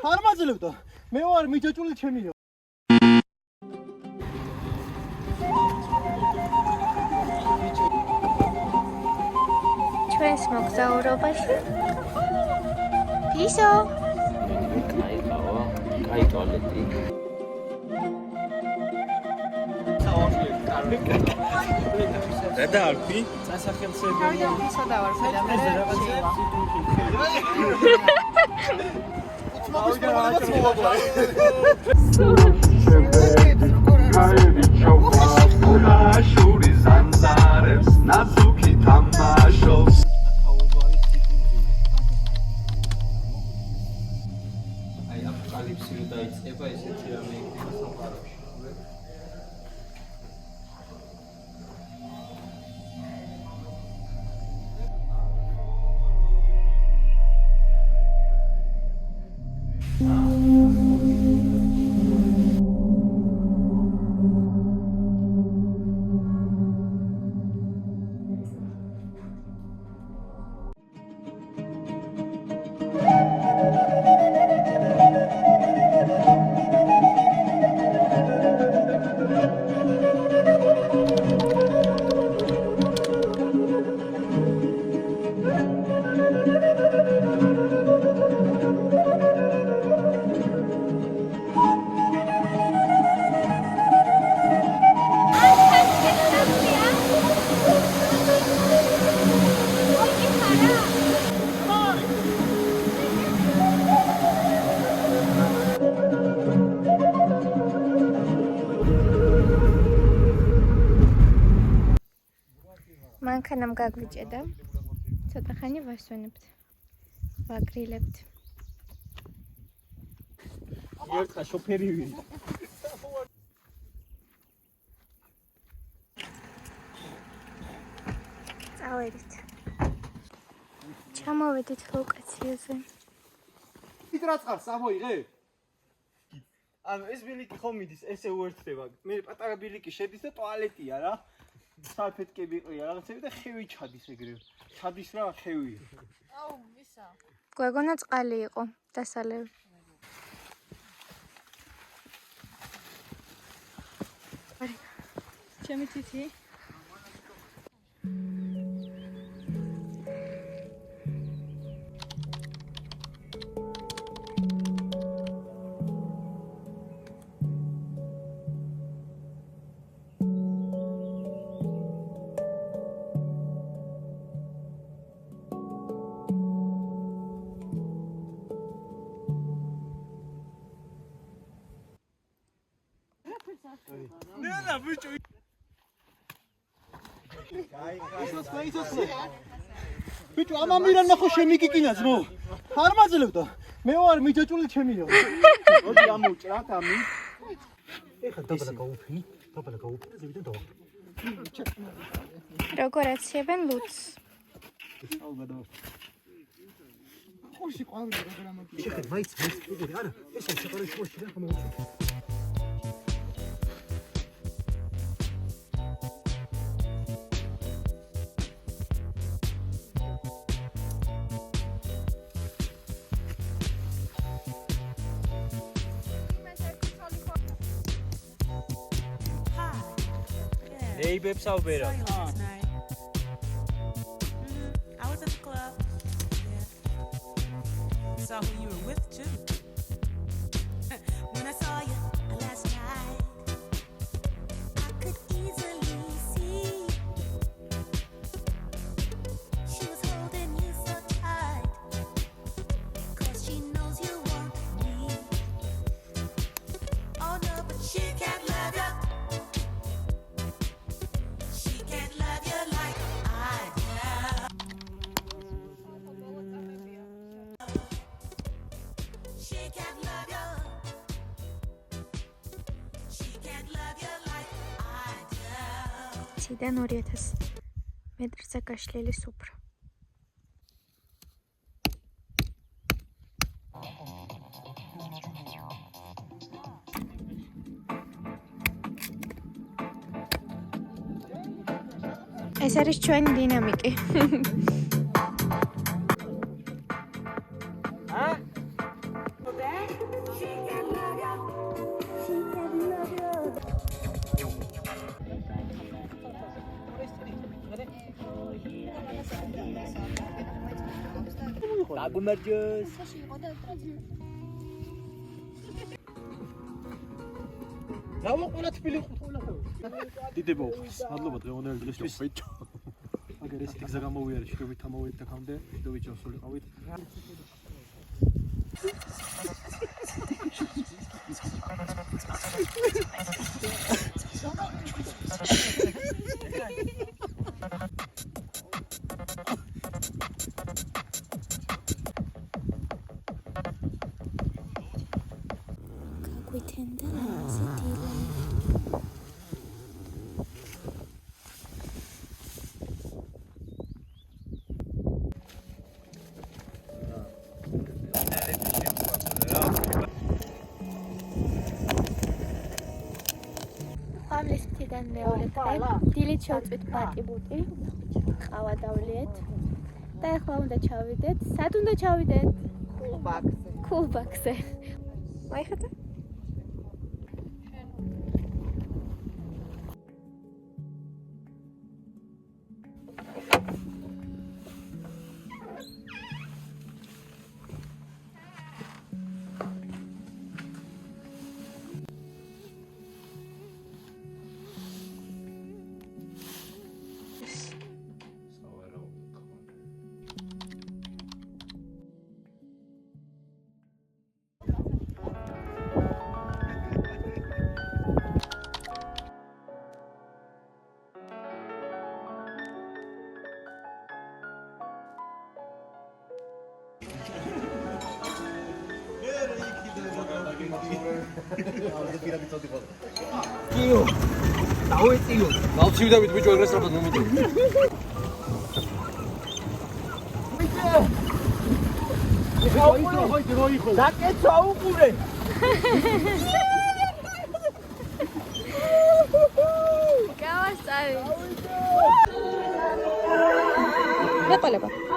არ მაძლევდა. მე ვარ მიჯაჭული ჩემია. ჩვენს მოგზაურობაში ფისო კაი ტუალეტი. და არქი სასახელსებელი. ფისო დავარქვი და მე აპოკალიფსი რო დაიწყება, ესეთი რამე იქნება სამყაროში. მანქანამ გაგვიჭედა. ცოტა ხანი ვასვენებთ. ვაგრილებთ. ერთხა შოფერი ვინ. წავედით. ჩამოვედით ლოკაციაზე. რა წყარს ამოიღე? ანუ ეს ბილიკი ხომ მიდის, ესე უერთდება. მე პატარა ბილიკი შედის და ტუალეტია რა. საფეთკები ყრია რაღაცები და ხევი ჩადის ეგრევე. ჩადის რა ხევია. აუ, ვისა. გვეგონა წყალი იყო, დასალევი. ჩემი თითი. ნენა ბიჭო. ბიჭო ამამირან ნახო შემიგიკინაც ნო. არ მაძლევდა. მე ვარ მიჯაჭული ჩემია. მოდი ამოვჭრათ ამი. ეხლა დაბლა გაუფენი. დაბლა გაუფენი ზევიდან დავა. როგორ აციებენ ლუც? ალბათ. ხოში ყვავილი როგორ ამოდი. შეხეთ მაიც ეგრე არა. ეს შეყარე შუაში რა გამოვიჭრე. ეიბებს ავბერა. I was at the club. Yeah. Saw who you were with too. When I saw you last night, I could easily see she was holding you so tight, 'cause she knows you want me. Oh no, but she can't love you. She can't love you like I do. She can't love you. She can't love you like I do. ციდან 2000 მეტრზე გაშლილი სუფრა. ეს არის ჩვენი დინამიკი. დაგმარჯოს. რავო ყველა თბილი ყველა დიდებო მადლობა დღევანდელი დღისთვის ბიჭო აგერ ეს გზა გამოვიარე შევით ამოვიდეთ აქამდე შევიჭო სულიყავით გვითენდა ზედილა. ამლის მთიდან მეორე დღე. დილით შევწვით პატიბუტი. ყავა დავლიეთ. და ახლა უნდა ჩავიდეთ. სად უნდა ჩავიდეთ? კუბაკზე. მაიხატა? კიო დავეწიო დავცივდებით ბიჭო ეგრეს რაბად მომიდე დაკეცვა უყურე გავასწარი. მეყოლება.